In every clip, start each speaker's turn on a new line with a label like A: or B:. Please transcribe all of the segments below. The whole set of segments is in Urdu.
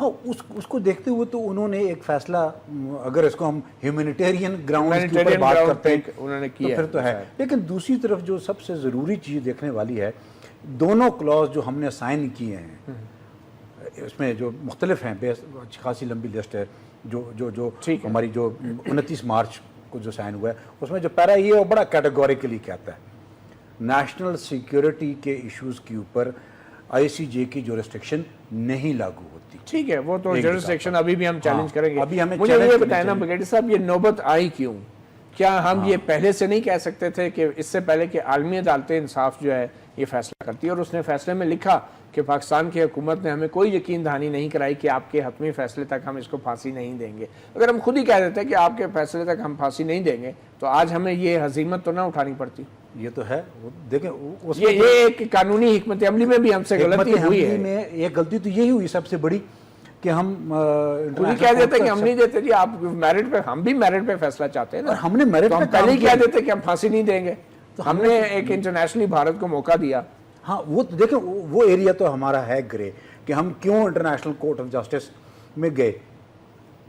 A: ہاں اس کو دیکھتے ہوئے تو انہوں نے ایک فیصلہ, اگر اس کو ہم ہیومینیٹیرین گراؤنڈ کے اوپر بات کرتے ہیں
B: انہوں نے
A: تو
B: کیا
A: پھر تو ہے. لیکن دوسری طرف جو سب سے ضروری چیز دیکھنے والی ہے, دونوں کلاز جو ہم نے سائن کیے ہیں اس میں جو مختلف ہیں, خاصی لمبی لسٹ ہے, جو ہماری جو 29 مارچ کو جو سائن ہوا ہے اس میں جو پیرا یہ وہ بڑا کیٹیگوریکلی کہتا ہے نیشنل سیکیورٹی کے ایشوز کے اوپر آئی سی جے کی جورسڈکشن نہیں لاگو ہوتی.
B: ٹھیک ہے, وہ تو جورسڈکشن ابھی بھی ہم چیلنج کریں گے.
A: ابھی ہمیں
B: مجھے یہ بتائیں نا بگیٹی صاحب, یہ نوبت آئی کیوں؟ کیا ہم یہ پہلے سے نہیں کہہ سکتے تھے کہ اس سے پہلے کہ عالمی عدالت انصاف جو ہے یہ فیصلہ کرتی ہے, اور اس نے فیصلے میں لکھا کہ پاکستان کی حکومت نے ہمیں کوئی یقین دہانی نہیں کرائی کہ آپ کے حتمی فیصلے تک ہم اس کو پھانسی نہیں دیں گے. اگر ہم خود ہی کہہ دیتے کہ آپ کے فیصلے تک ہم پھانسی نہیں دیں گے تو آج ہمیں یہ ہزیمت تو نہ اٹھانی پڑتی.
A: یہ تو ہے, دیکھیں
B: یہ ایک قانونی حکمت عملی میں بھی ہم سے غلطی ہوئی ہے.
A: ایک غلطی تو یہی ہوئی سب سے بڑی کہ ہم
B: خود ہی کہہ دیتے کہ ہم نہیں دیتے جی آپ میرٹ پہ, ہم بھی میرٹ پہ فیصلہ چاہتے ہیں نا,
A: ہم نے میرٹ
B: پہ پہلے ہی کہہ دیتے کہ ہم پھانسی نہیں دیں گے. تو ہم نے ایک انٹرنیشنلی بھارت کو موقع دیا.
A: ہاں وہ دیکھیں وہ ایریا تو ہمارا ہے گرے کہ ہم کیوں انٹرنیشنل کورٹ آف جسٹس میں گئے,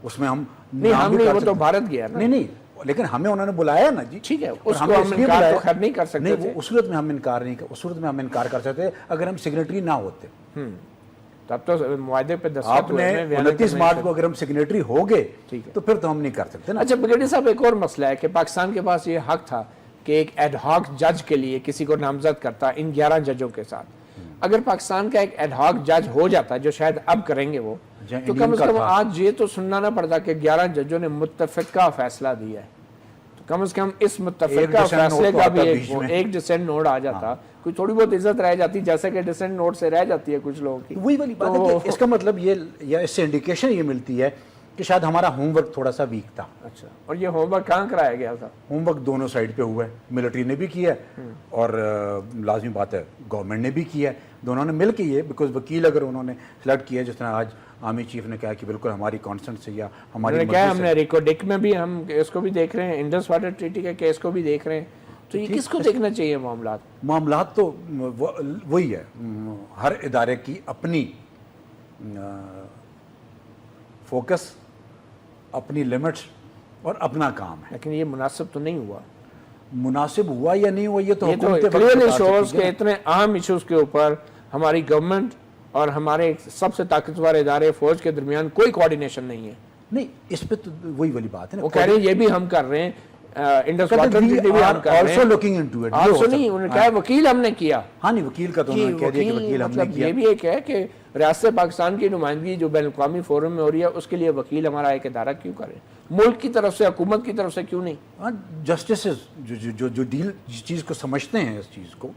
A: اس میں ہم
B: نہیں, ہم نہیں, وہ تو بھارت گیا نا.
A: نہیں, لیکن ہمیں انہوں نے بلایا نا جی.
B: ٹھیک ہے, اس کو ہم انکار تو خیر نہیں کر سکتے تھے.
A: اس صورت میں ہم انکار نہیں, اس صورت میں ہم انکار کر سکتے اگر ہم سگنیٹری نہ ہوتے.
B: تب تو معاہدے پہ دستخط
A: آپ نے 29 مارچ کو اگر ہم سگنیٹری ہو گئے تو پھر تو ہم نہیں کر سکتے نا.
B: اچھا بگیٹی صاحب, ایک اور مسئلہ ہے کہ پاکستان کے پاس یہ حق تھا کہ ایک ایڈ ہاک جج کے لیے کسی کو نامزد کرتا ان 11 ججوں کے ساتھ. اگر پاکستان کا ایک ایڈ ہاک جج ہو جاتا, جو شاید اب کریں گے وہ, تو کم از کم آج یہ تو سننا نہ پڑتا کہ 11 ججوں نے متفقہ فیصلہ دیا ہے. تو کم از کم اس متفقہ فیصلے کا بھی ایک ڈسینٹ نوٹ آ جاتا, کوئی تھوڑی بہت عزت رہ جاتی, جیسے کہ ڈسینٹ نوٹ سے رہ جاتی ہے کچھ لوگوں کی.
A: وہی والی بات ہے کہ اس کا مطلب یہ, یا اس سے انڈیکیشن یہ ملتی ہے کہ شاید ہمارا ہوم ورک تھوڑا سا ویک تھا.
B: اچھا, اور یہ ہوم ورک کہاں کرایا گیا تھا؟
A: ہوم ورک دونوں سائڈ پہ ہوا ہے, ملٹری نے بھی کیا ہے اور لازمی بات ہے گورنمنٹ نے بھی کیا ہے, دونوں نے مل کے یہ, بیکاز وکیل اگر انہوں نے سلیکٹ کیا, جس طرح آج آرمی چیف نے کہا کہ بالکل ہماری کانسنٹ سے یا ہماری
B: کیا ہم نے ریکو ڈک میں بھی ہم اس کو بھی دیکھ رہے ہیں, انڈس واٹر ٹریٹی کے کیس کو بھی دیکھ رہے ہیں, تو یہ کس کو دیکھنا چاہیے
A: معاملات تو وہی ہے, ہر ادارے کی اپنی فوکس, اپنی لمٹس اور اپنا کام ہے.
B: لیکن یہ مناسب تو نہیں ہوا.
A: مناسب ہوا یا نہیں ہوا یہ تو
B: کلیئرلی شوز کہ اتنے اہم ایشوز کے اوپر ہماری گورنمنٹ اور ہمارے سب سے طاقتور ادارے فوج کے درمیان کوئی کوارڈینیشن نہیں ہے.
A: نہیں, اس پہ تو وہی والی بات ہے نا,
B: وہ کہہ رہے ہیں یہ بھی ہم کر رہے ہیں, انڈس واٹر ٹریٹی بھی ہم کر رہے ہیں, نہیں انہوں نے کہا وکیل ہم نے کیا.
A: ہاں نہیں, وکیل کا تو انہوں نے کہہ دیا کہ وکیل ہم نے کیا.
B: یہ بھی ایک ہے کہ ریاست پاکستان کی نمائندگی جو بین الاقوامی فورم میں ہو رہی ہے اس کے لیے وکیل ہمارا ایک ادارہ کیوں کرے, ملک کی طرف سے, حکومت کی طرف سے کیوں نہیں؟
A: ہاں, جسٹسز جو ڈیل جس چیز کو سمجھتے ہیں اس چیز کو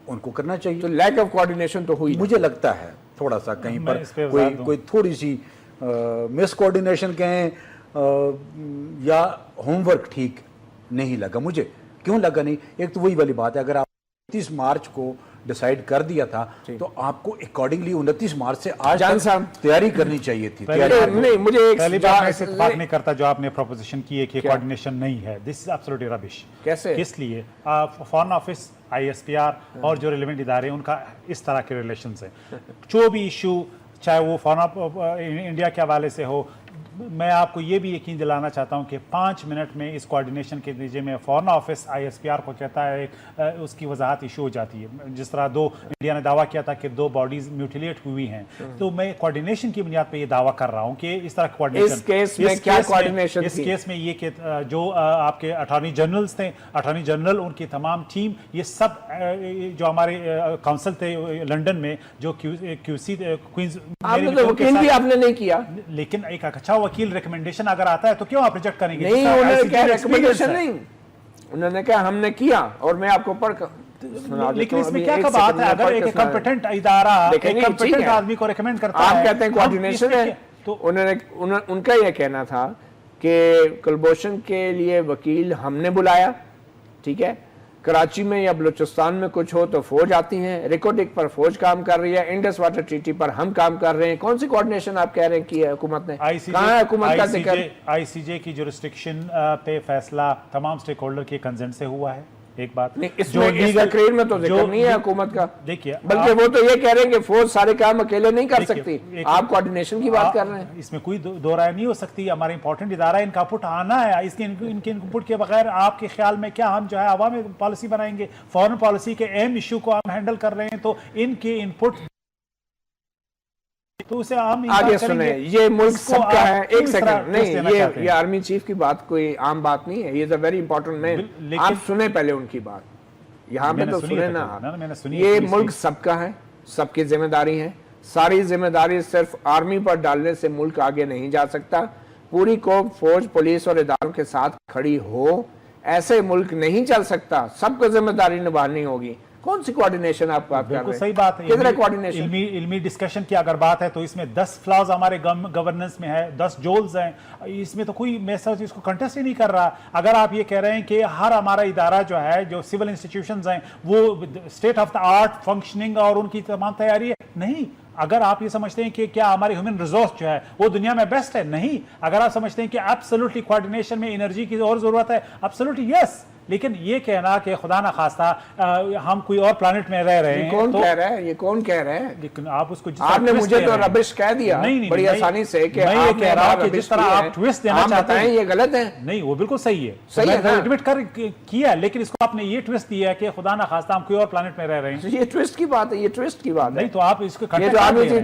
A: ان کو کرنا چاہیے.
B: تو لیک آف کوارڈینیشن تو ہوئی,
A: مجھے لگتا ہے تھوڑا سا کہیں پر کوئی تھوڑی سی مس کوارڈینیشن کہیں یا ہوم ورک ٹھیک نہیں لگا مجھے. کیوں لگا نہیں؟ ایک تو وہی والی بات ہے, اگر آپ 29 مارچ کو ڈیسائیڈ کر دیا تھا تو آپ کو اکارڈنگلی 29 مارچ سے آج تیاری کرنی چاہیے تھی.
B: نہیں, مجھے
C: پہلی بات میں سے اتفاق نہیں کرتا جو آپ نے پروپوزیشن کی ہے کہ کوارڈینیشن نہیں ہے. دس از ایبسولوٹلی ربش.
B: کیسے؟
C: اس لیے foreign office, I S P R اور جو ریلیونٹ ادارے ان کا اس طرح کے ریلیشنز ہیں. جو بھی ایشو چاہے وہ فارن انڈیا کے حوالے سے ہو, میں آپ کو یہ بھی یقین دلانا چاہتا ہوں کہ 5 منٹ میں اس کوارڈینیشن کے نتیجے میں foreign office I S P R کو کہتا ہے, اس کی وضاحت ایشو ہو جاتی ہے. جس طرح انڈیا نے دعویٰ کیا تھا کہ 2 باڈیز میوٹیلیٹ ہوئی ہیں, تو میں کوارڈینیشن کی بنیاد پہ یہ دعویٰ کر رہا ہوں کہ اس طرح کوارڈینیشن,
B: اس کیس میں کیا کوارڈینیشن
C: اس کیس میں یہ کہ جو آپ کے اٹارنی جنرلز تھے, اٹارنی جنرل, ان کی تمام ٹیم, یہ سب جو ہمارے کاؤنسل تھے لنڈن میں, جو کیو سی کوئنز,
B: وکیل بھی آپ نے نہیں کیا.
C: لیکن ایک اچھا وکیل ریکمنڈیشن اگر آتا ہے تو کیوں آپ ریجیکٹ کریں گے؟
B: نہیں, انہوں نے کہا ریکمنڈیشن نہیں, انہوں نے کہا ہم نے کیا, اور میں آپ کو پڑھ کر.
C: لیکن اس میں کیا بات ہے, اگر ایک کمپیٹنٹ ادارہ ایک کمپیٹنٹ آدمی کو ریکمینڈ کرتا ہے,
B: آپ کہتے ہیں کوارڈینیشن ہے, تو ان کا یہ کہنا تھا کہ کلبھوشن کے لیے وکیل ہم نے بلایا, ٹھیک ہے, کراچی میں یا بلوچستان میں کچھ ہو تو فوج آتی ہیں, ریکارڈنگ پر فوج کام کر رہی ہے, انڈس واٹر ٹریٹی پر ہم کام کر رہے ہیں. کون سی کوارڈینیشن آپ کہہ رہے ہیں کی ہے حکومت نے؟ کہاں ہے حکومت کا ذکر؟
C: آئی سی جے کی جورسڈکشن پہ فیصلہ تمام سٹیک ہولڈر کے کنسنٹ سے ہوا ہے. ایک بات
B: نہیں، اس میں اس تقریر میں تو ذکر نہیں ہے حکومت کا،
C: دیکھیے
B: بلکہ وہ تو یہ کہہ رہے ہیں کہ فوج سارے کام اکیلے نہیں کر سکتی، آپ کوارڈینیشن کی بات کر رہے ہیں.
C: اس میں کوئی دو رائے نہیں ہو سکتی. ہمارا امپورٹنٹ ادارہ ہے، ان کا پٹ آنا ہے. اس کے ان کے انپٹ کے بغیر آپ کے خیال میں کیا ہم جو ہے عوامی پالیسی بنائیں گے؟ فورن پالیسی کے اہم ایشو کو ہم ہینڈل کر رہے ہیں تو ان کے انپٹ تو اسے ہم
B: آگے سنیں. یہ ملک سب کا ہے. ایک سیکنڈ نہیں، یہ آرمی چیف کی بات کوئی عام بات نہیں ہے. یہ is a very important man. آپ سنیں پہلے ان کی بات، یہاں پہ تو سنیں نا آپ. یہ ملک سب کا ہے، سب کی ذمہ داری ہے. ساری ذمہ داری صرف آرمی پر ڈالنے سے ملک آگے نہیں جا سکتا. پوری قوم فوج، پولیس اور اداروں کے ساتھ کھڑی ہو، ایسے ملک نہیں چل سکتا. سب کو ذمہ داری نبھانی ہوگی. کون سی کوارڈینیشن آپ بات کر رہے ہیں؟
C: بالکل صحیح بات ہے.
B: کدھر ہے کوارڈینیشن؟
C: علمی ڈسکشن کی اگر بات ہے تو اس میں 10 فلاز ہمارے گورننس میں ہے، 10 جولز ہیں. اس میں تو کوئی میسج اس کو کنٹیسٹ ہی نہیں کر رہا. اگر آپ یہ کہہ رہے ہیں کہ ہر ہمارا ادارہ جو ہے، جو سول انسٹیٹیوشنز ہیں، وہ state of the art functioning اور ان کی تمام تیاری ہے، نہیں. اگر آپ یہ سمجھتے ہیں کہ کیا ہماری ہیومن ریسورس جو ہے وہ دنیا میں بیسٹ ہے، نہیں. اگر آپ سمجھتے ہیں کہ ایبسولوٹلی کوارڈینیشن میں انرجی کی اور ضرورت ہے، ایبسولوٹلی یس. لیکن یہ کہنا کہ خدا نہ خواستہ ہم کوئی اور پلانٹ میں رہ رہے ہیں،
B: کون کہہ رہا ہے؟ یہ کون کہہ رہا ہے؟
C: لیکن آپ اس کو
B: آپ نے مجھے تو ربش کہہ دیا بڑی آسانی سے کہ
C: میں یہ کہہ رہا ہوں کہ جس طرح آپ ٹویسٹ دینا چاہتے ہیں
B: یہ غلط ہے.
C: نہیں، وہ بالکل صحیح ہے،
B: صحیح ہے،
C: ایڈمٹ کیا، لیکن اس کو آپ نے یہ ٹویسٹ دیا ہے کہ خدا نہ خواستہ ہم کوئی اور پلانٹ میں رہ رہے ہیں.
B: یہ ٹویسٹ کی بات ہے، یہ ٹویسٹ کی بات ہے.
C: نہیں تو آپ اس کو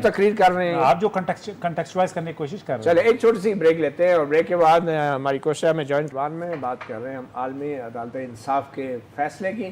B: تقریر کر رہے ہیں،
C: آپ جو کنٹیکسچوائز کرنے کی کوشش کر رہے ہیں.
B: چلے ایک چھوٹی سی بریک لیتے ہیں اور بریک کے بعد ہماری کوشش ہے. میں جوائنٹ وان میں بات کر رہے ہیں ہم عالمی عدالت انصاف کے فیصلے کی،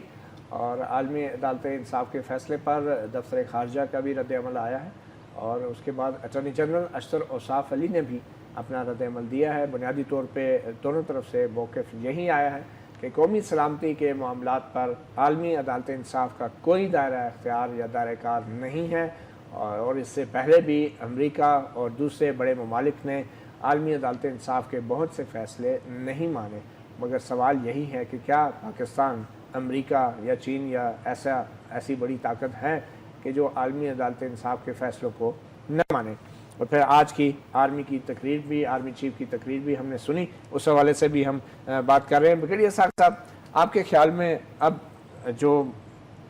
B: اور عالمی عدالت انصاف کے فیصلے پر دفتر خارجہ کا بھی رد عمل آیا ہے، اور اس کے بعد اٹارنی جنرل اشتر اوصاف علی نے بھی اپنا رد عمل دیا ہے. بنیادی طور پہ دونوں طرف سے موقف یہی آیا ہے کہ قومی سلامتی کے معاملات پر عالمی عدالت انصاف کا کوئی دائرہ اختیار یا دائرہ کار نہیں ہے، اور اس سے پہلے بھی امریکہ اور دوسرے بڑے ممالک نے عالمی عدالت انصاف کے بہت سے فیصلے نہیں مانے. مگر سوال یہی ہے کہ کیا پاکستان، امریکہ یا چین یا ایسی بڑی طاقت ہے کہ جو عالمی عدالت انصاف کے فیصلوں کو نہ مانے؟ اور پھر آج کی آرمی کی تقریر بھی، آرمی چیف کی تقریر بھی ہم نے سنی، اس حوالے سے بھی ہم بات کر رہے ہیں. بریگیڈیئر صاحب، آپ کے خیال میں اب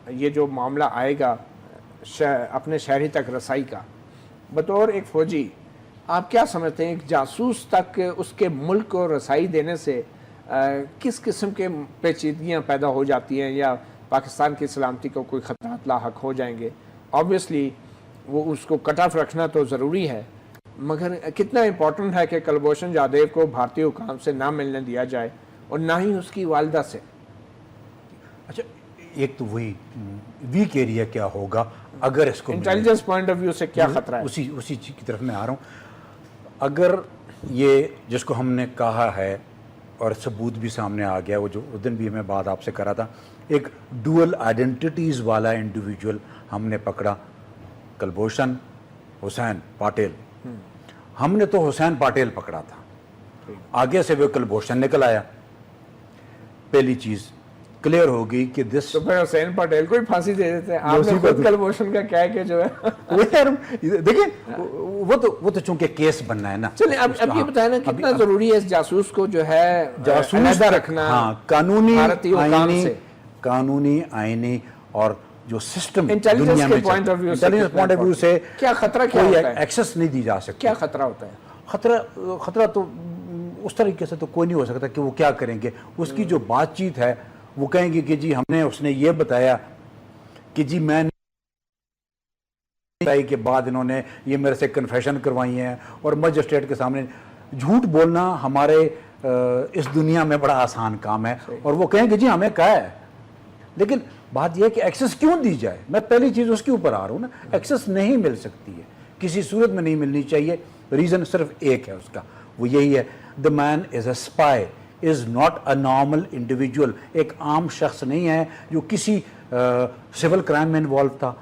B: یہ جو معاملہ آئے گا اپنے شہری تک رسائی کا، بطور ایک فوجی آپ کیا سمجھتے ہیں ایک جاسوس تک اس کے ملک کو رسائی دینے سے کس قسم کے پیچیدگیاں پیدا ہو جاتی ہیں، یا پاکستان کی سلامتی کو کوئی خطرات لاحق ہو جائیں گے؟ آبویسلی وہ اس کو کٹ آف رکھنا تو ضروری ہے، مگر کتنا امپورٹنٹ ہے کہ کلبھوشن جادیو کو بھارتی حکام سے نہ ملنے دیا جائے اور نہ ہی اس کی والدہ سے؟
A: اچھا، ایک تو وہی ویک ایریا کیا ہوگا اگر اس کو
B: انٹیلیجنس پوائنٹ آف ویو سے کیا خطرہ ہے؟
A: اسی چیز کی طرف میں آ رہا ہوں. اگر یہ جس کو ہم نے کہا ہے اور ثبوت بھی سامنے آ گیا، وہ جو اس دن بھی میں بات آپ سے کرا تھا، ایک ڈوئل آئیڈینٹیٹیز والا انڈیویجول ہم نے پکڑا، کلبھوشن حسین پاٹیل. ہم نے تو حسین پاٹیل پکڑا تھا، آگے سے وہ کلبھوشن نکل آیا. پہلی چیز کلیئر ہوگی کہ
B: تو پھر حسین پٹیل کو ہی پھانسی دے دیتے ہیں. آپ نے خود کلبھوشن کا کہہ کے جو ہے
A: دیکھیں وہ تو چونکہ کیس بننا ہے نا.
B: چلیں اب یہ بتائیں نا کتنا ضروری ہے اس جاسوس کو جو ہے
A: جاسوس
B: رکھنا
A: قانونی آئینی اور جو سسٹم
B: انٹیلیجنس کے پوائنٹ آف
A: ویو سے
B: کیا خطرہ کیا
A: کوئی
B: ہوتا ہے؟
A: ایکسس نہیں دی جا سکتی.
B: کیا خطرہ ہوتا ہے؟
A: خطرہ تو اس طریقے سے تو کوئی نہیں ہو سکتا کہ وہ کیا کریں گے. اس کی جو بات چیت ہے وہ کہیں گے کہ جی اس نے یہ بتایا کہ جی میں نے کے بعد انہوں نے یہ میرے سے کنفیشن کروائی ہیں، اور مجسٹریٹ کے سامنے جھوٹ بولنا ہمارے اس دنیا میں بڑا آسان کام ہے، اور وہ کہیں کہ جی ہمیں کہا ہے. لیکن بات یہ ہے کہ ایکسس کیوں دی جائے؟ میں پہلی چیز اس کے اوپر آ رہا ہوں نا. ایکسس نہیں مل سکتی ہے، کسی صورت میں نہیں ملنی چاہیے. ریزن صرف ایک ہے اس کا، وہ یہی ہے the man is a spy, is not a normal individual. ایک عام شخص نہیں ہے جو کسی سول کرائم میں انوالو تھا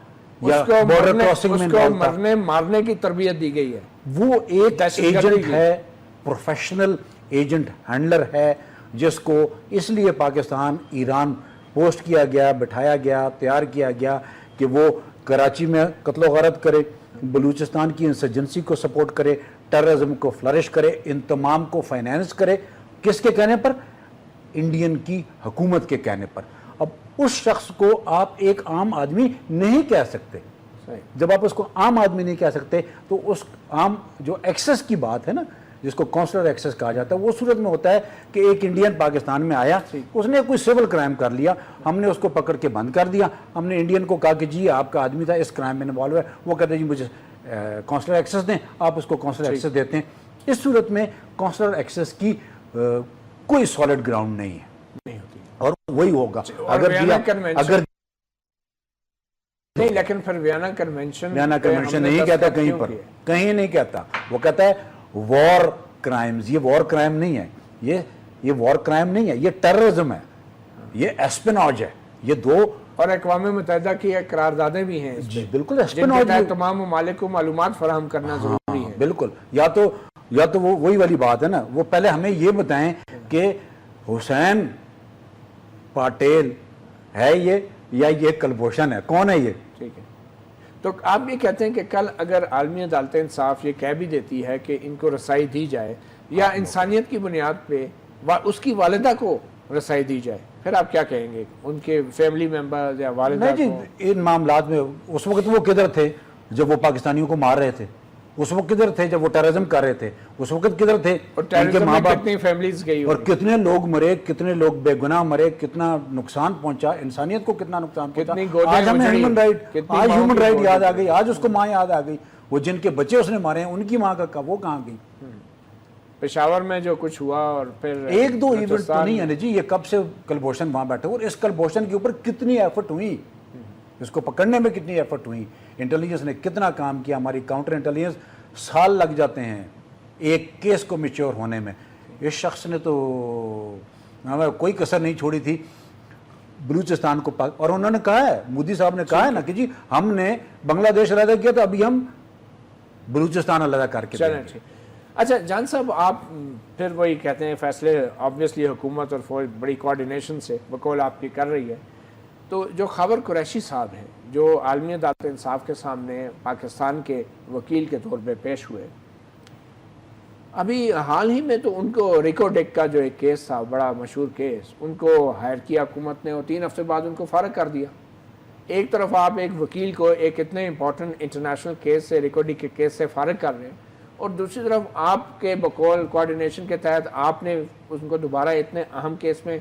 A: یا بارڈر کراسنگ میں انوالو تھا.
B: مرنے مارنے کی تربیت دی گئی ہے.
A: وہ ایک ایجنٹ ہے، پروفیشنل ایجنٹ ہینڈلر ہے، جس کو اس لیے پاکستان ایران پوسٹ کیا گیا، بٹھایا گیا، تیار کیا گیا کہ وہ کراچی میں قتل و غارت کرے، بلوچستان کی انسرجنسی کو سپورٹ کرے، ٹیررزم کو فلرش کرے، ان تمام کو فائنینس کرے. کس کے کہنے پر؟ انڈین کی حکومت کے کہنے پر. اب اس شخص کو آپ ایک عام آدمی نہیں کہہ سکتے. جب آپ اس کو عام آدمی نہیں کہہ سکتے تو اس عام جو ایکسس کی بات ہے نا, جس کو کونسلر ایکسس کہا جاتا ہے, وہ صورت میں ہوتا ہے کہ ایک انڈین پاکستان میں آیا, اس نے کوئی سول کرائم کر لیا, ہم نے اس کو پکڑ کے بند کر دیا, ہم نے انڈین کو کہا کہ جی آپ کا آدمی تھا اس کرائم میں انوالو ہے, وہ کہتے ہیں جی مجھے کونسلر ایکسس دیں, آپ اس کو کونسلر ایکسس دیتے ہیں. اس صورت میں کونسلر ایکسس کی کوئی سالڈ گراؤنڈ نہیں ہے, اور وہی ہوگا اگر
B: نہیں. لیکن پھر ویانا کنونشن
A: نہیں کہتا کہیں پر, کہیں نہیں کہتا, وہ کہتا ہے وار کرائمز. یہ وار کرائم نہیں ہے, یہ وار کرائم نہیں ہے, یہ ٹیررزم ہے, یہ ایسپناج ہے. یہ دو
B: اور اقوام متحدہ کی قراردادیں بھی ہیں
A: جی بالکل ایسپناج,
B: تمام ممالک کو معلومات فراہم کرنا ضروری ہے.
A: بالکل. یا تو وہی والی بات ہے نا, وہ پہلے ہمیں یہ بتائیں کہ حسین پاٹیل ہے یہ یا یہ کلبھوشن ہے, کون ہے یہ؟
B: ٹھیک ہے. تو آپ یہ کہتے ہیں کہ کل اگر عالمی عدالت انصاف یہ کہہ بھی دیتی ہے کہ ان کو رسائی دی جائے یا انسانیت کی بنیاد پہ اس کی والدہ کو رسائی دی جائے, پھر آپ کیا کہیں گے ان کے فیملی ممبرز یا والدہ کو؟
A: جی ان معاملات میں اس وقت وہ کدھر تھے جب وہ پاکستانیوں کو مار رہے تھے؟ اس وقت کدھر تھے جب وہ ٹیررزم کر رہے تھے؟ اس وقت کدھر تھے؟
B: اور ٹیررزم میں کتنی فیملیز گئی,
A: اور کتنے لوگ مرے, کتنے لوگ بے گناہ مرے, کتنا نقصان پہنچا انسانیت کو, کتنا نقصان پہنچا. آج ہمیں ہیومن رائٹ یاد آ گئی, آج اس کو ماں یاد آ گئی. وہ جن کے بچے اس نے مارے ہیں ان کی ماں کا وہ کہاں گئی؟
B: پشاور میں جو کچھ ہوا, اور پھر
A: ایک دو ایونٹ تو نہیں ہے نا جی, یہ کب سے کلبھوشن وہاں بیٹھے, اور اس کلبھوشن کے اوپر کتنی ایفرٹ ہوئی, اس کو پکڑنے میں کتنی ایفرٹ ہوئی, انٹیلیجنس نے کتنا کام کیا, ہماری کاؤنٹر انٹیلیجنس سال لگ جاتے ہیں ایک کیس کو میچور ہونے میں. اس شخص نے تو کوئی کسر نہیں چھوڑی تھی بلوچستان کو اور انہوں نے کہا ہے, مودی صاحب نے کہا ہے نا کہ جی ہم نے بنگلہ دیش علیحدہ کیا تو ابھی ہم بلوچستان علیحدہ کر کے دیں گے.
B: اچھا جان صاحب, آپ پھر وہی کہتے ہیں فیصلے آبویسلی حکومت اور فوج بڑی کوارڈینیشن سے بقول آپ کی کر رہی ہے, تو جو خاور قریشی صاحب ہیں جو عالمی عدالت انصاف کے سامنے پاکستان کے وکیل کے طور پہ پیش ہوئے, ابھی حال ہی میں تو ان کو ریکو ڈیک کا جو ایک کیس تھا, بڑا مشہور کیس, ان کو ہائر کیا حکومت نے اور 3 ہفتے بعد ان کو فارغ کر دیا. ایک طرف آپ ایک وکیل کو ایک اتنے امپورٹنٹ انٹرنیشنل کیس سے, ریکو ڈیک کے کیس سے فارغ کر رہے ہیں, اور دوسری طرف آپ کے بقول کوارڈینیشن کے تحت آپ نے ان کو دوبارہ اتنے اہم کیس میں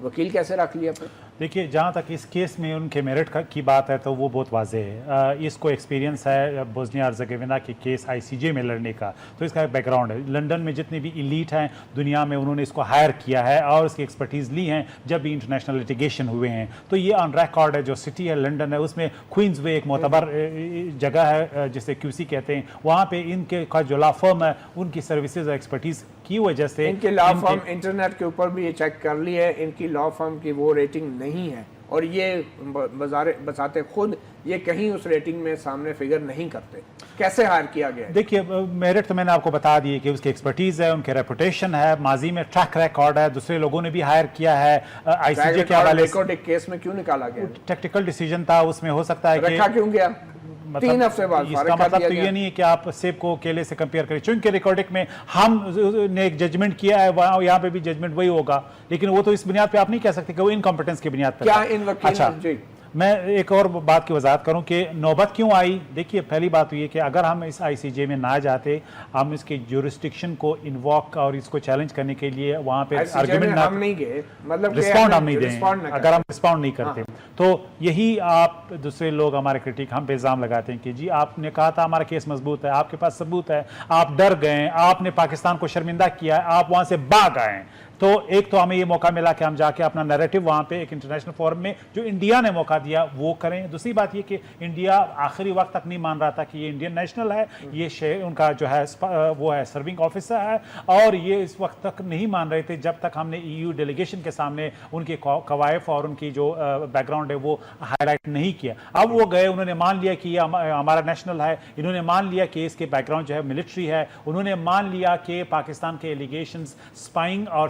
B: وکیل کیسے رکھ لیا پھر؟
C: دیکھیے جہاں تک اس کیس میں ان کے میرٹ کی بات ہے تو وہ بہت واضح ہے. اس کو ایکسپیرینس ہے بوسنیا ہرزیگوینا کے کیس آئی سی جے میں لڑنے کا, تو اس کا ایک بیک گراؤنڈ ہے. لنڈن میں جتنے بھی ایلیٹ ہیں دنیا میں انہوں نے اس کو ہائر کیا ہے اور اس کی ایکسپرٹیز لی ہیں جب بھی انٹرنیشنل لیٹیگیشن ہوئے ہیں. تو یہ آن ریکارڈ ہے. جو سٹی ہے لنڈن ہے, اس میں کوئنز وے ایک معتبر جگہ ہے جسے QC کہتے ہیں, وہاں پہ ان کے کا جو لا فرم ہے ان کی سروسز اور ایکسپرٹیز کی وجہ سے
B: ان کی لا فرم انٹرنیٹ کے اوپر بھی یہ چیک کر لی ہے, ان کی لا فرم کی وہ ریٹنگ نہیں ہے, اور یہ بذات خود یہ کہیں اس ریٹنگ میں سامنے فگر نہیں کرتے. کیسے ہائر کیا گیا ہے؟
C: دیکھیے میرٹ تو میں نے آپ کو بتا دی کہ اس کی ایکسپرٹیز ہے, ان کے ریپوٹیشن ہے, ماضی میں ٹریک ریکارڈ ہے, دوسرے لوگوں نے بھی ہائر کیا ہے. آئی سی جے کے حوالے سے
B: کیس میں کیوں نکالا گیا؟
C: ٹیکٹیکل ڈیسیجن تھا, اس میں ہو سکتا ہے کہ
B: رکھا کیوں گیا 3 ہفتے بعد.
C: اس کا مطلب تو یہ نہیں ہے کہ آپ سیب کو کیلے سے کمپیئر کریں, چونکہ ریکارڈنگ میں ہم نے ایک ججمنٹ کیا ہے, وہاں یہاں پہ بھی ججمنٹ وہی ہوگا, لیکن وہ تو اس بنیاد پہ آپ نہیں کہہ سکتے کہ وہ انکمپیٹنس کی بنیاد پہ.
B: کیا ان وکیل
C: اچھا میں ایک اور بات کی وضاحت کروں کہ نوبت کیوں آئی. دیکھیے پہلی بات تو یہ کہ اگر ہم اس آئی سی جے میں نہ جاتے, ہم اس کے جورسڈکشن کو انووک اور اس کو چیلنج کرنے کے لیے وہاں پہ آرگومنٹ
B: ہم نہیں گئے, مطلب
C: رسپونڈ ہم نہیں دیں, اگر ہم رسپونڈ نہیں کرتے تو یہی آپ دوسرے لوگ ہمارے کرٹیک ہم پہ الزام لگاتے ہیں کہ جی آپ نے کہا تھا ہمارا کیس مضبوط ہے, آپ کے پاس ثبوت ہے, آپ ڈر گئے, آپ نے پاکستان کو شرمندہ کیا ہے, آپ وہاں سے بھاگ آئے. تو ایک تو ہمیں یہ موقع ملا کہ ہم جا کے اپنا نیریٹو وہاں پہ ایک انٹرنیشنل فورم میں جو انڈیا نے موقع دیا وہ کریں. دوسری بات یہ کہ انڈیا آخری وقت تک نہیں مان رہا تھا کہ یہ انڈین نیشنل ہے, یہ ان کا جو ہے وہ ہے سرونگ آفیسر ہے, اور یہ اس وقت تک نہیں مان رہے تھے جب تک ہم نے EU ڈیلیگیشن کے سامنے ان کے قوائف اور ان کی جو بیک گراؤنڈ ہے وہ ہائی لائٹ نہیں کیا. اب وہ گئے, انہوں نے مان لیا کہ یہ ہمارا نیشنل ہے, انہوں نے مان لیا کہ اس کے بیک گراؤنڈ جو ہے ملٹری ہے, انہوں نے مان لیا کہ پاکستان کے ایلیگیشنز اسپائنگ اور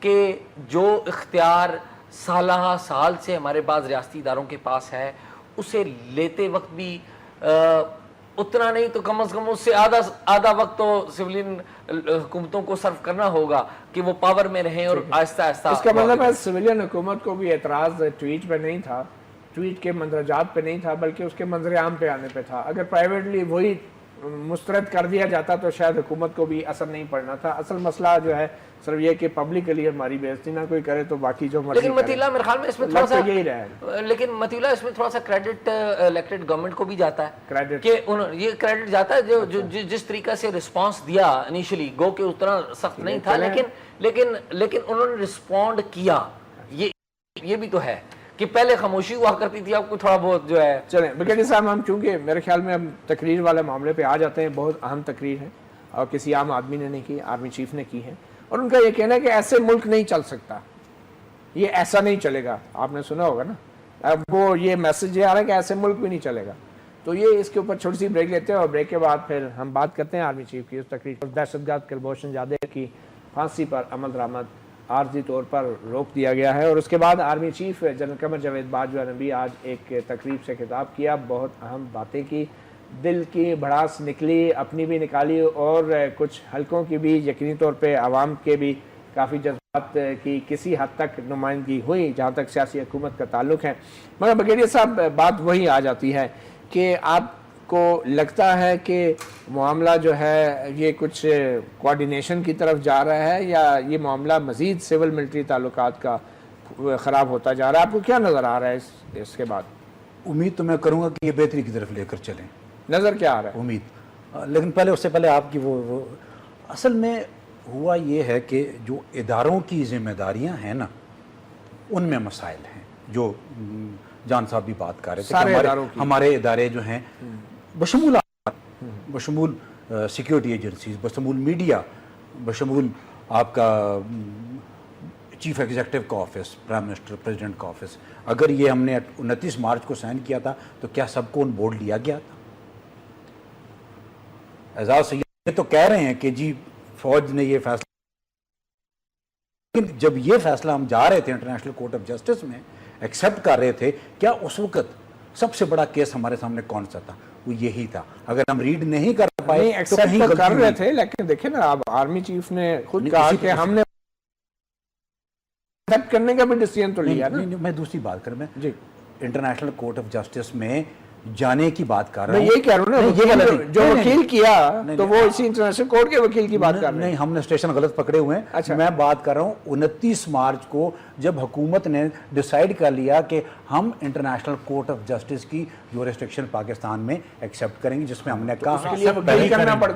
D: کہ جو اختیار سالہ سال سے ہمارے بعض ریاستی اداروں کے پاس ہے اسے لیتے وقت بھی اتنا نہیں تو کم از کم اس سے آدھا وقت تو سولین حکومتوں کو صرف کرنا ہوگا کہ وہ پاور میں رہیں اور آہستہ آہستہ.
B: اس کا مطلب ہے سویلین حکومت کو بھی اعتراض ٹویٹ پہ نہیں تھا, ٹویٹ کے مندرجات پہ نہیں تھا, بلکہ اس کے منظر عام پہ آنے پہ تھا. اگر پرائیویٹلی وہی مسترد کر دیا جاتا تو شاید حکومت کو بھی اثر نہیں پڑنا تھا. اصل مسئلہ جو ہے صرف یہ کہ پبلکلی ہماری بےعزتی نہ کوئی کرے تو باقی جو مرضی.
D: لیکن مطیع اللہ میرے خیال میں اس میں تھوڑا سا
B: یہی رہا,
D: لیکن مطیع اللہ اس میں تھوڑا سا کریڈٹ الیکٹڈ گورنمنٹ کو بھی جاتا ہے,
B: کریڈٹ
D: کہ یہ کریڈٹ جاتا ہے جو جس طریقہ سے رسپانس دیا انیشلی, گو کہ اتنا سخت نہیں تھا لیکن انہوں نے رسپونڈ کیا. یہ بھی تو ہے کہ پہلے خاموشی ہوا کرتی تھی, آپ کو تھوڑا بہت جو ہے.
B: چلیں بریگیڈیئر صاحب, ہم چونکہ میرے خیال میں ہم تقریر والے معاملے پہ آ جاتے ہیں. بہت اہم تقریر ہے اور کسی عام آدمی نے نہیں کی, آرمی چیف نے کی ہے, اور ان کا یہ کہنا ہے کہ ایسے ملک نہیں چل سکتا, یہ ایسا نہیں چلے گا. آپ نے سنا ہوگا نا, اب وہ یہ میسج یہ آ رہا ہے کہ ایسے ملک بھی نہیں چلے گا. تو یہ اس کے اوپر چھوٹی سی بریک لیتے ہیں اور بریک کے بعد پھر ہم بات کرتے ہیں آرمی چیف کی اس تقریر پر. دہشت گرد کلبھوشن جادیو کی پھانسی پر عمل درآمد عارضی طور پر روک دیا گیا ہے. اور اس کے بعد army chief general Qamar Javed Bajwa نے بھی آج ایک تقریب سے خطاب کیا, بہت اہم باتیں کی, دل کی بھڑاس نکلی, اپنی بھی نکالی اور کچھ حلقوں کی بھی, یقینی طور پہ عوام کے بھی کافی جذبات کی کسی حد تک نمائندگی ہوئی جہاں تک سیاسی حکومت کا تعلق ہے. مگر بریگیڈیئر صاحب, بات وہی آ جاتی ہے کہ آپ کو لگتا ہے کہ معاملہ جو ہے یہ کچھ کوارڈینیشن کی طرف جا رہا ہے یا یہ معاملہ مزید سول ملٹری تعلقات کا خراب ہوتا جا رہا ہے؟ آپ کو کیا نظر آ رہا ہے اس کے بعد؟
A: امید تو میں کروں گا کہ یہ بہتری کی طرف لے کر چلیں.
B: نظر کیا آ رہا ہے؟
A: امید, لیکن پہلے اس سے پہلے آپ کی وہ اصل میں ہوا یہ ہے کہ جو اداروں کی ذمہ داریاں ہیں نا ان میں مسائل ہیں. جو جان صاحب بھی بات کر رہے تھے کہ ہمارے ادارے جو ہیں بشمول سیکیورٹی ایجنسیز, بشمول میڈیا, بشمول آپ کا چیف ایگزیکٹو کا آفس, پرائم منسٹر پریزیڈنٹ کا آفس, اگر یہ ہم نے 29 مارچ کو سائن کیا تھا تو کیا سب کو ان بورڈ لیا گیا تھا؟ اعزاز سید یہ تو کہہ رہے ہیں کہ جی فوج نے یہ فیصلہ, لیکن جب یہ فیصلہ ہم جا رہے تھے انٹرنیشنل کورٹ آف جسٹس میں ایکسیپٹ کر رہے تھے, کیا اس وقت سب سے بڑا کیس ہمارے سامنے کون سا تھا؟ وہ یہی تھا. اگر ہم ریڈ نہیں کر پائے تو کہیں
B: کر رہے تھے, لیکن دیکھیں نا اب آرمی چیف نے خود کہا کہ ہم نے ایکسیپٹ کرنے کا بھی ڈیسیژن تو لیا نا.
A: میں دوسری بات کروں, میں جی انٹرنیشنل کورٹ آف جسٹس میں جانے کی بات کر رہا
B: ہوں. یہی کہہ رہا ہوں نا, جو وکیل کیا تو وہ اسی انٹرنیشنل کورٹ کے وکیل کی بات کر رہے ہیں.
A: نہیں, ہم نے اسٹیشن غلط پکڑے ہوئے ہیں. میں بات کر رہا ہوں 29 مارچ کو جب حکومت نے ڈیسائیڈ کر لیا کہ ہم انٹرنیشنل کورٹ آف جسٹس کی جو ریسٹرکشن پاکستان میں ایکسیپٹ کریں گے, جس میں ہم نے کہا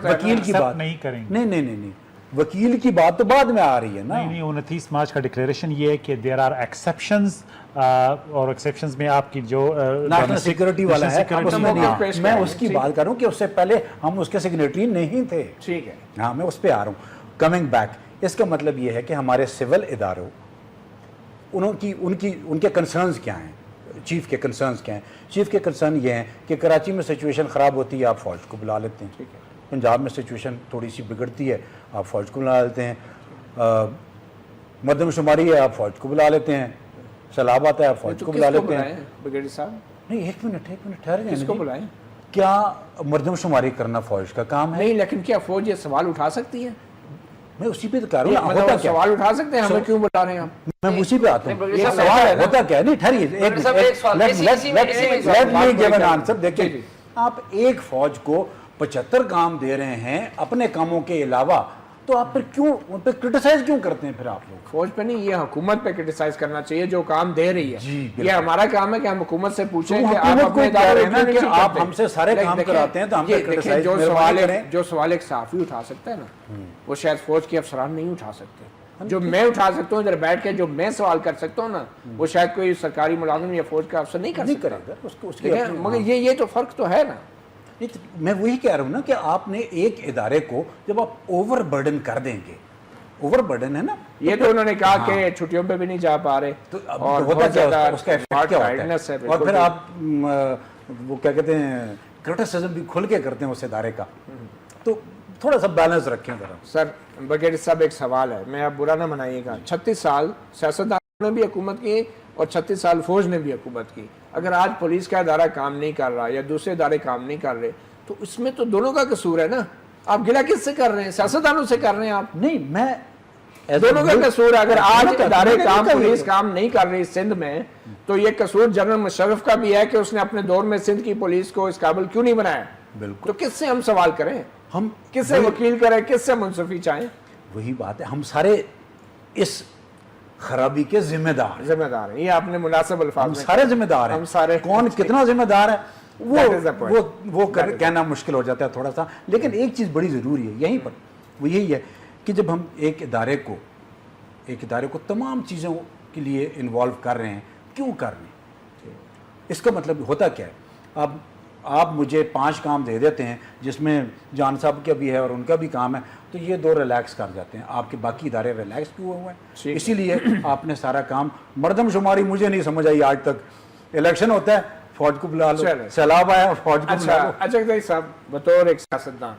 A: وکیل کی بات
C: نہیں کریں گے.
A: نہیں, وکیل کی بات تو بعد میں آ رہی ہے نا.
C: نہیں, 29 مارچ کا ڈکلیریشن یہ ہے کہ دیر آر ایکسیپشنز, اور ایکسیپشنز میں آپ کی جو
A: نیشنل سیکورٹی والا ہے, میں اس کی بات کر رہا ہوں کہ اس سے پہلے ہم اس کے سگنیٹری نہیں تھے.
B: ٹھیک ہے,
A: ہاں میں اس پہ آ رہا ہوں. کمنگ بیک, اس کا مطلب یہ ہے کہ ہمارے سول اداروں ان کے کنسرنز کیا ہیں, چیف کے کنسرنز کیا ہیں. چیف کے کنسرن یہ ہیں کہ کراچی میں سچویشن خراب ہوتی ہے, آپ فوج کو بلا لیتے ہیں. ٹھیک ہے, پنجاب میں سچویشن تھوڑی سی بگڑتی ہے, آپ فوج کو بلا لیتے ہیں. مردم شماری ہے, آپ فوج کو بلا لیتے ہیں. سیلاب آتا ہے, آپ فوج کو بلا لیتے ہیں.
B: بریگیڈیئر صاحب
A: نہیں, ایک منٹ ٹھہر جائیں.
B: کس کو بلائیں؟
A: کیا مردم شماری کرنا فوج کا کام ہے؟
B: نہیں, لیکن کیا فوج یہ سوال اٹھا سکتی ہے؟
A: میں اسی پہ تو کہہ رہا ہوں.
B: مطلب سوال اٹھا سکتے ہیں, ہمیں کیوں بتا رہے ہیں آپ؟
A: میں اسی پہ آتا ہوں. یہ سوال ہے, ہوتا کیا ہے. نہیں ٹھہریے, دیکھیں آپ ایک فوج کو 75 کام دے رہے ہیں اپنے کاموں کے علاوہ, تو آپ پھر کیوں ان پہ کرٹیسائز کیوں کرتے ہیں پھر آپ لوگ؟
B: فوج پہ نہیں, یہ حکومت پہ کرٹیسائز کرنا چاہیے جو کام دے رہی ہے. یہ ہمارا کام ہے کہ ہم حکومت سے پوچھیں کہ آپ اپنے ادارے میں
A: آپ ہم سے سارے کام کراتے ہیں تو ہم پہ کرٹیسائز کریں.
B: جو سوال ایک صحافی اٹھا سکتا ہے نا, وہ شاید فوج کے افسران نہیں اٹھا سکتے. جو میں اٹھا سکتا ہوں ادھر بیٹھ کے, جو میں سوال کر سکتا ہوں نا, وہ شاید کوئی سرکاری ملازم یا فوج کا افسر نہیں کرے گا. مگر یہ تو فرق تو ہے نا.
A: میں وہی کہہ رہا ہوں نا کہ آپ نے ایک ادارے کو جب آپ اوور برڈن کر دیں گے, اوور برڈن ہے نا,
B: یہ تو انہوں نے کہا کہ چھٹیوں پہ بھی نہیں جا پا رہے,
A: تو ہوتا کیا اس کا ایفیکٹ کیا ہوتا ہے. اور پھر آپ وہ کیا کہتے ہیں کرٹیسزم بھی کھل کے کرتے ہیں اس ادارے کا, تو تھوڑا سا بیلنس رکھیں ذرا.
B: سر بغیر صاحب ایک سوال ہے, میں آپ برا نہ منائیے گا, 36 سال سیاستدانوں نے بھی حکومت کی اور 36 سال فوج نے بھی حکومت کی. اگر آج پولیس کا ادارہ کام نہیں کر رہا یا دوسرے ادارے کام نہیں کر رہے تو اس میں تو دونوں کا قصور ہے نا. آپ گلہ کس سے کر رہے ہیں؟ سیاستدانوں سے کر رہے ہیں آپ.
A: نہیں, میں
B: دونوں کا قصور ہے. اگر آج ادارے کام, پولیس کام نہیں کر رہی سندھ میں, تو یہ قصور جنرل مشرف کا بھی ہے کہ اس نے اپنے دور میں سندھ کی پولیس کو اس قابل کیوں نہیں بنایا.
A: بالکل.
B: تو کس سے ہم سوال کریں؟
A: ہم
B: کس سے وکیل کریں, کس سے منصفی چاہیں؟
A: وہی بات ہے, ہم سارے اس خرابی کے ذمہ دار
B: ہیں. یہ آپ نے مناسب الفاظ
A: ہم سارے ذمہ دار ہیں.
B: ہم سارے
A: کون کتنا ذمہ دار ہے وہ کہنا مشکل ہو جاتا ہے تھوڑا سا. لیکن ایک چیز بڑی ضروری ہے یہیں پر, وہ یہی ہے کہ جب ہم ایک ادارے کو تمام چیزوں کے لیے انوالو کر رہے ہیں, کیوں کر رہے ہیں؟ اس کا مطلب ہوتا کیا ہے؟ اب آپ مجھے 5 کام دے دیتے ہیں جس میں جان صاحب کا بھی ہے اور ان کا بھی کام ہے, تو یہ 2 ریلیکس کر جاتے ہیں. آپ کے باقی ادارے ریلیکس کیوں ہوئے ہیں؟ اسی لیے آپ نے سارا کام, مردم شماری مجھے نہیں سمجھ آئی آج تک. الیکشن ہوتا ہے فوج کو بلا لو, سیلاب آیا فوج کو بلا لو.
B: اچھا صاحب, بطور ایک سیاستدان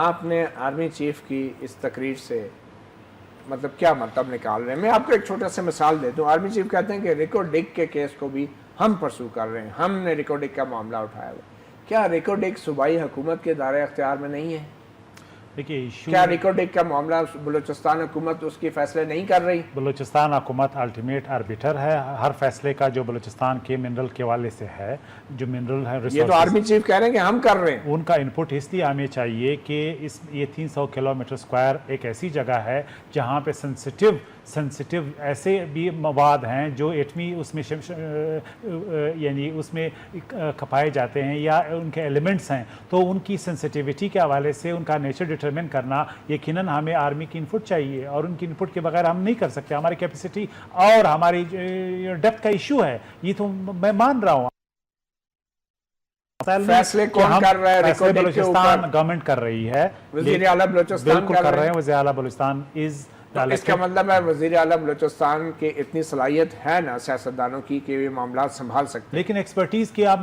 B: آپ نے آرمی چیف کی اس تقریر سے مطلب کیا مطلب نکال رہے ہیں؟ میں آپ کو ایک چھوٹا سا مثال دیتا ہوں. آرمی چیف کہتے ہیں کہ ریکو ڈک کے کیس کو بھی ہم پرسو کر رہے ہیں, ہم نے ریکو ڈک کا معاملہ اٹھایا ہوا. کیا ریکو ڈک صوبائی حکومت کے دائرۂ اختیار میں نہیں ہے؟ کیا ریکو ڈک کا معاملہ بلوچستان حکومت اس کی فیصلے نہیں کر رہی؟
C: بلوچستان حکومت الٹیمیٹ آربیٹر ہے ہر فیصلے کا جو بلوچستان کے منرل کے حوالے سے ہے, جو منرل ہے.
B: یہ تو آرمی چیف کہہ رہے ہیں کہ ہم کر رہے ہیں.
C: ان کا انپٹ اس لیے ہمیں چاہیے کہ یہ 300 کلومیٹر اسکوائر ایک ایسی جگہ ہے جہاں پہ سینسٹیو ایسے بھی مواد ہیں جو ایٹمی اس میں یعنی اس میں کھپائے جاتے ہیں یا ان کے ایلیمنٹس ہیں, تو ان کی سینسٹیوٹی کے حوالے سے ان کا نیچر ڈٹرمن کرنا یقیناً ہمیں آرمی کی انپٹ چاہیے, اور ان کی انپٹ کے بغیر ہم نہیں کر سکتے. ہماری کیپیسٹی اور ہماری ڈیپتھ کا ایشو ہے, یہ تو میں مان رہا ہوں.
B: فیصلے کون کر رہا ہے؟
C: فیصلے بلوچستان گورنمنٹ کر رہی ہے,
B: وزیر اعلیٰ بلوچستان
C: بالکل کر رہے ہیں. وزیر اعلیٰ بلوچستان
B: اس کا مطلب ہے وزیر اعلیٰ بلوچستان کی اتنی صلاحیت ہے نا سیاستدانوں کی کہ یہ معاملات سنبھال سکتے ہیں.
C: لیکن ایکسپرٹیز کی آپ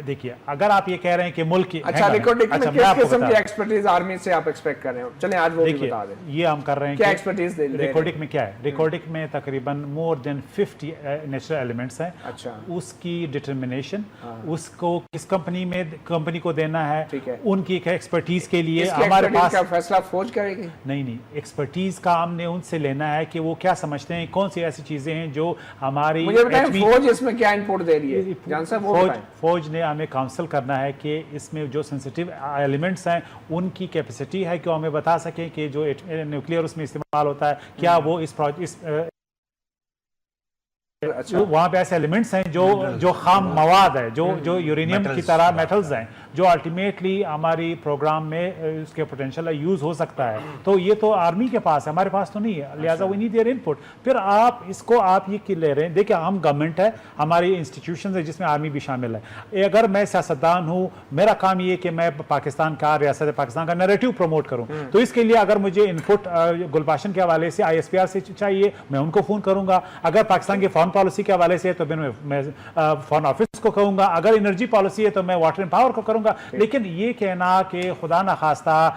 C: دیکھیے, اگر آپ یہ کہہ رہے ہیں کہ ملک کی
B: اچھا ریکارڈنگ میں کس قسم کی ایکسپرٹیز آرمی سے آپ ایکسپیکٹ کر رہے ہیں؟ چلیں آج وہ بھی بتا دیں.
C: یہ ہم کر رہے ہیں
B: کیا ایکسپرٹیز دے رہے ہیں؟
C: ریکارڈنگ میں کیا ہے؟ ریکارڈنگ میں تقریباً مور دین 50 نیچرل ایلیمنٹس ہیں.
B: اچھا,
C: اس کی ڈٹرمنیشن اس کو کس کمپنی کو دینا ہے, ان کی ایکسپرٹیز کے لیے ہمارے پاس
B: فیصلہ فوج کرے گی.
C: نہیں, ایکسپرٹیز کا ہم نے ان سے لینا ہے کہ وہ کیا سمجھتے ہیں, کون سی ایسی چیزیں ہیں جو ہماری.
B: مجھے بتائیں فوج اس میں کیا انپوٹ دے رہی ہے جان صاحب؟
C: فوج نے ہمیں کاؤنسل کرنا ہے کہ اس میں جو سینسٹیو ایلیمنٹس ہیں ان کی کیپیسٹی ہے کہ ہمیں بتا سکیں کہ جو نیوکلیئر اس میں استعمال ہوتا ہے کیا وہ اس وہاں پہ ایسے ایلیمنٹس ہیں جو خام مواد ہے, جو یورینیم کی طرح میٹلز ہیں, جو الٹیمیٹلی ہماری پروگرام میں اس کے پوٹینشیل یوز ہو سکتا ہے. تو یہ تو آرمی کے پاس ہے, ہمارے پاس تو نہیں ہے, لہٰذا وی نیڈ دیئر انپٹ. پھر آپ اس کو آپ یہ لے رہے ہیں, دیکھیں ہم گورنمنٹ ہے, ہماری انسٹیٹیوشنز ہیں جس میں آرمی بھی شامل ہے. اگر میں سیاستدان ہوں, میرا کام یہ کہ میں پاکستان کا, ریاست پاکستان کا نیریٹو پروموٹ کروں, تو اس کے لیے اگر مجھے انپٹ گلباشن کے حوالے سے ISPR سے چاہیے, میں ان کو فون کروں گا. اگر پاکستان کی فارن پالیسی کے حوالے سے ہے تو میں فارن آفس کو کہوں گا. اگر انرجی پالیسی ہے تو میں واٹر اینڈ پاور کو کروں گا. لیکن یہ کہنا کہ خدا نخواستہ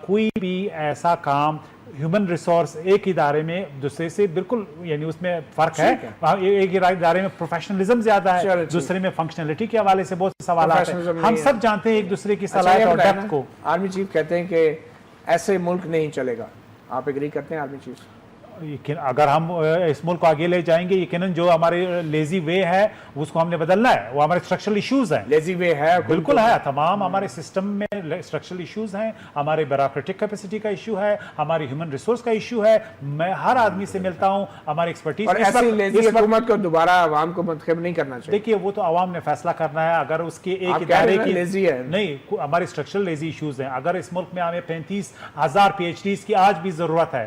C: کوئی بھی ایسا کام ہیومن ریسورس ایک ادارے میں دوسرے سے بالکل, یعنی اس میں فرق ہے. ایک ادارے میں پروفیشنلزم زیادہ ہے, دوسرے میں فنکشنلٹی کے حوالے سے بہت سے سوالات ہیں. ہم سب جانتے ہیں ایک دوسرے کی صلاحیت اور ڈیپتھ کو.
B: آرمی چیف کہتے ہیں کہ ایسے ملک نہیں چلے گا, آپ ایگری کرتے ہیں آرمی چیف؟
C: اگر ہم اس ملک کو آگے لے جائیں گے, یقیناً جو ہمارے لیزی وے ہے اس کو ہم نے بدلنا ہے. وہ ہمارے اسٹرکچرل ایشوز ہیں.
B: لیزی وے ہے,
C: بالکل ہے. تمام ہمارے سسٹم میں اسٹرکچرل ایشوز ہیں, ہمارے بیوروکریٹک کیپیسٹی کا ایشو ہے, ہماری ہیومن ریسورس کا ایشو ہے. میں ہر آدمی سے ملتا ہوں, ہماری ایکسپرٹیز.
B: اور ایسی لیزی حکومت کو دوبارہ عوام کو منتخب نہیں کرنا چاہیے.
C: دیکھیے وہ تو عوام نے فیصلہ کرنا ہے. اگر اس کے ایک ادارے کی
B: لیزی ہے,
C: نہیں, ہمارے اسٹرکچرل لیزی ایشوز ہیں. اگر اس ملک میں ہمیں 35,000 PhDs کی آج بھی ضرورت ہے,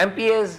D: MPAs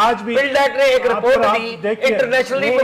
C: آج بھی
D: فیلڈ ایکٹ نے ایک رپورٹ دی, انٹرنیشنلی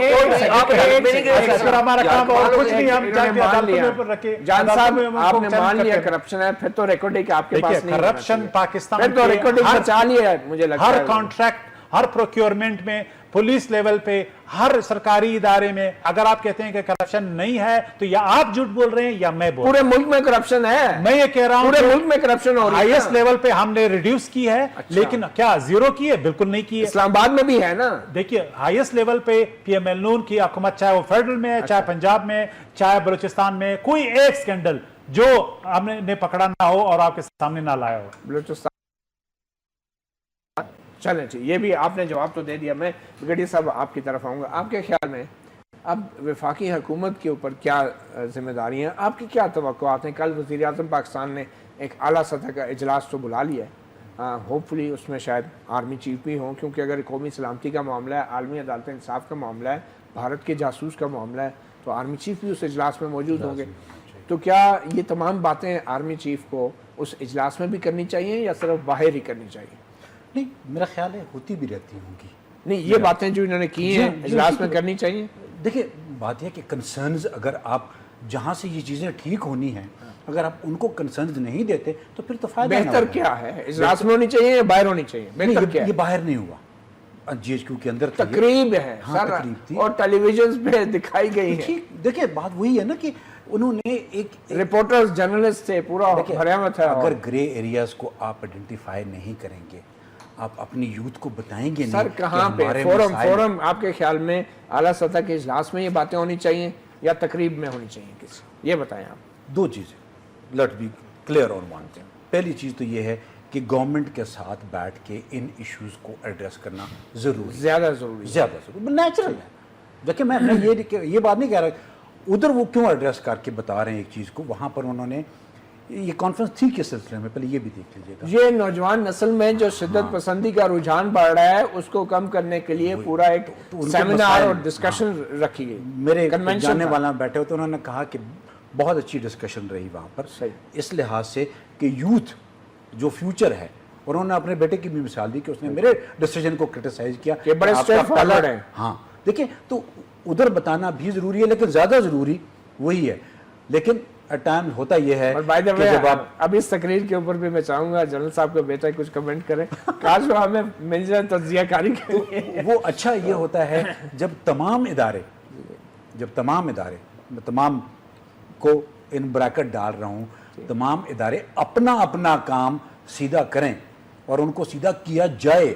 D: آپ
C: اگر ہمارا کام اور کچھ نہیں, ہم چاہتے عدالتوں میں رکھے.
B: جان صاحب آپ نے مان لیا کرپشن ہے, پھر تو ریکارڈنگ آپ کے پاس نہیں,
C: کرپشن پاکستان
B: پھر تو ریکارڈنگ بچا لیا ہے مجھے لگتا ہے.
C: ہر کانٹریکٹ, ہر پروکیورمنٹ میں, پولیس لیول پہ, ہر سرکاری ادارے میں اگر آپ کہتے ہیں کہ کرپشن نہیں ہے تو یا آپ جھوٹ بول رہے ہیں یا میں بول رہا ہوں.
B: پورے ملک میں کرپشن ہے,
C: میں یہ کہہ رہا ہوں
B: پورے ملک میں کرپشن ہو رہی ہے.
C: ہائیسٹ لیول پہ ہم نے ریڈیوس کی ہے, لیکن کیا زیرو کی ہے؟ بالکل نہیں کی ہے.
B: اسلام آباد میں بھی ہے نا.
C: دیکھیے ہائیسٹ لیول پہ پی ایم ایل نون کی حکومت, چاہے وہ فیڈرل میں ہے, چاہے پنجاب میں, چاہے بلوچستان میں, کوئی ایک سکینڈل جو ہم نے پکڑا نہ ہو اور آپ کے سامنے نہ لایا ہو.
B: بلوچستان چلیں جی, یہ بھی آپ نے جواب تو دے دیا. میں بریگیڈیئر صاحب آپ کی طرف آؤں گا. آپ کے خیال میں اب وفاقی حکومت کے اوپر کیا ذمہ داریاں, آپ کی کیا توقعات ہیں؟ کل وزیر اعظم پاکستان نے ایک اعلیٰ سطح کا اجلاس تو بلا لیا ہے, ہوپ فلی اس میں شاید آرمی چیف بھی ہوں, کیونکہ اگر قومی سلامتی کا معاملہ ہے, عالمی عدالت انصاف کا معاملہ ہے, بھارت کے جاسوس کا معاملہ ہے, تو آرمی چیف بھی اس اجلاس میں موجود ہوں گے. تو کیا یہ تمام باتیں آرمی چیف کو اس اجلاس میں بھی کرنی چاہیے یا صرف باہر ہی کرنی چاہیے؟
A: نہیں, میرا خیال ہے ہوتی بھی رہتی ہوں گی.
B: نہیں, یہ باتیں جو انہوں نے کی ہیں اجلاس میں کرنی چاہیے.
A: دیکھیں بات یہ کہ کنسرنز اگر آپ جہاں سے یہ چیزیں ٹھیک ہونی ہیں اگر آپ ان کو کنسرنز نہیں دیتے تو پھر تو فائدہ
B: بہتر کیا ہے, اجلاس میں ہونی چاہیے یا باہر ہونی چاہیے؟ بہتر کیا ہے؟
A: یہ باہر نہیں ہوا, جی ایچ کیو کے اندر
B: تقریب ہے سر, اور ٹیلی ویژن پہ دکھائی گئی ہے.
A: دیکھیں بات وہی ہے نا کہ انہوں نے ایک
B: رپورٹرز جرنلسٹ تھے, پورا بھرا ہوا تھا.
A: اگر گرے ایریاز کو آپ آئیڈینٹیفائی نہیں کریں گے, آپ اپنی یوتھ کو بتائیں گے نہیں.
B: سر کہاں پہ فورم آپ کے خیال میں اعلیٰ سطح کے اجلاس میں یہ باتیں ہونی چاہیے یا تقریب میں ہونی چاہیے کسی؟ یہ بتائیں آپ.
A: دو چیزیں, let be clear on one thing. پہلی چیز تو یہ ہے کہ گورنمنٹ کے ساتھ بیٹھ کے ان ایشوز کو ایڈریس کرنا ضروری,
B: زیادہ ضروری,
A: نیچرل ہے. دیکھیں میں یہ بات نہیں کہہ رہا ادھر وہ کیوں ایڈریس کر کے بتا رہے ہیں ایک چیز کو, وہاں پر انہوں نے یہ کانفرنس تھی کس سلسلے میں, پہلے یہ بھی دیکھ لیجیے گا.
B: یہ نوجوان نسل میں جو شدت پسندی کا رجحان بڑھ رہا ہے اس کو کم کرنے کے لیے پورا ایک سیمینار اور ڈسکشن رکھی گئی.
A: میرے جاننے والا بیٹھے ہوتے انہوں نے کہا کہ بہت اچھی ڈسکشن رہی وہاں پر, اس لحاظ سے کہ یوتھ جو فیوچر ہے, اور انہوں نے اپنے بیٹے کی بھی مثال دی کہ اس نے میرے ڈیسیجن کو کرٹیسائز کیا
B: کہ بڑے اسٹریٹ فارورڈ ہیں.
A: ہاں دیکھیں تو ادھر بتانا بھی ضروری ہے, لیکن زیادہ ضروری وہی ہے. لیکن ٹائم ہوتا یہ ہے
B: کہ جب آپ اب اس تقریر کے اوپر بھی میں چاہوں گا جنرل صاحب کا بیٹا کچھ کمنٹ کریں, کاش وہ ہمیں مل جائے تجزیہ کاری کریں.
A: وہ اچھا یہ ہوتا ہے جب تمام ادارے میں تمام کو ان بریکٹ ڈال رہا ہوں, تمام ادارے اپنا اپنا کام سیدھا کریں اور ان کو سیدھا کیا جائے,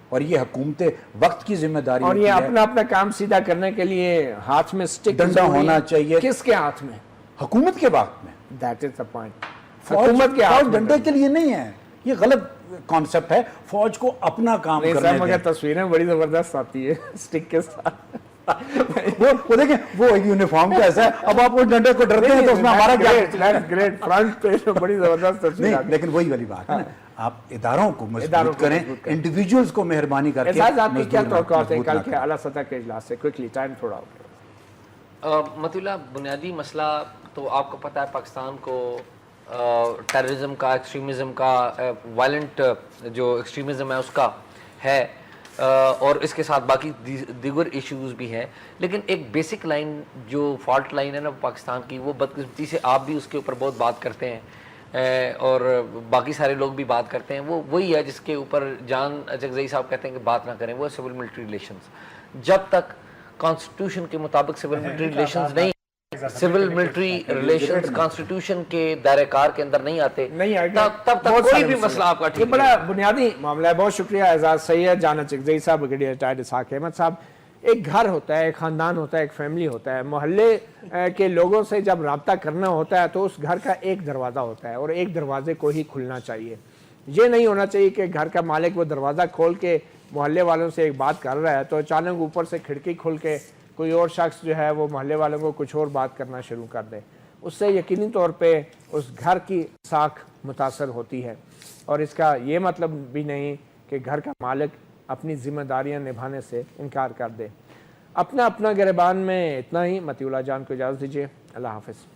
A: اور یہ حکومتیں وقت کی ذمہ داری,
B: اور یہ اپنا اپنا کام سیدھا کرنے کے لیے ہاتھ میں سٹک
A: ڈنڈا ہونا چاہیے.
B: کس کے ہاتھ میں؟
A: حکومت کے وقت میں.
B: That is the point.
A: حکومت کے ہاتھ ڈنڈے کے لیے نہیں ہے, یہ غلط کانسیپٹ ہے. فوج کو اپنا کام کرنے
B: مگر تصویریں بڑی زبردست آتی ہے سٹک کے ساتھ.
A: وہ دیکھیں وہ یونیفارم کا ایسا ہے, اب آپ اس ڈنڈے کو ڈرتے ہیں تو اس میں ہمارا
B: گریٹ فرنٹ پہ بڑی زبردست تصویر.
A: لیکن وہی والی بات ہے نا, آپ اداروں کو مضبوط کریں, انڈیویجولز کو مہربانی کر کے.
B: آپ کی کیا توقعات ہیں کل کے اعلیٰ سطح کے اجلاس سے؟ کوئکلی, ٹائم تھوڑا ہو گیا.
D: مطیع اللہ, بنیادی مسئلہ تو آپ کو پتہ ہے پاکستان کو ٹیررزم کا, ایکسٹریمزم کا, وائلنٹ جو ایکسٹریمزم ہے اس کا ہے, اور اس کے ساتھ باقی دیگر ایشوز بھی ہیں. لیکن ایک بیسک لائن جو فالٹ لائن ہے نا پاکستان کی, وہ بدقسمتی سے آپ بھی اس کے اوپر بہت بات کرتے ہیں اور باقی سارے لوگ بھی بات کرتے ہیں, وہ وہی ہے جس کے اوپر جان جگزئی صاحب کہتے ہیں کہ بات نہ کریں, وہ سول ملٹری ریلیشنز. جب تک کانسٹیٹیوشن کے مطابق سول ملٹری ریلیشنز نہیں, سول ملٹری ریلیشنز کانسٹیٹیوشن کے دائرہ کار کے اندر نہیں آتے, تب تک کوئی بھی مسئلہ آپ کا ٹھیک
B: نہیں. بڑا بنیادی معاملہ ہے. بہت شکریہ اعزاز سید, جانا چکزئی صاحب, بریگیڈیئر ریٹائرڈ اسحاق احمد صاحب. ایک گھر ہوتا ہے, ایک خاندان ہوتا ہے, ایک فیملی ہوتا ہے. محلے کے لوگوں سے جب رابطہ کرنا ہوتا ہے تو اس گھر کا ایک دروازہ ہوتا ہے, اور ایک دروازے کو ہی کھلنا چاہیے. یہ نہیں ہونا چاہیے کہ گھر کا مالک وہ دروازہ کھول کے محلے والوں سے ایک بات کر رہا ہے تو اچانک اوپر سے کھڑکی کھل کے کوئی اور شخص جو ہے وہ محلے والوں کو کچھ اور بات کرنا شروع کر دے. اس سے یقینی طور پہ اس گھر کی ساکھ متاثر ہوتی ہے, اور اس کا یہ مطلب بھی نہیں کہ گھر کا مالک اپنی ذمہ داریاں نبھانے سے انکار کر دے. اپنا گریبان میں اتنا ہی. مطیع اللہ جان کو اجازت دیجیے. اللہ حافظ.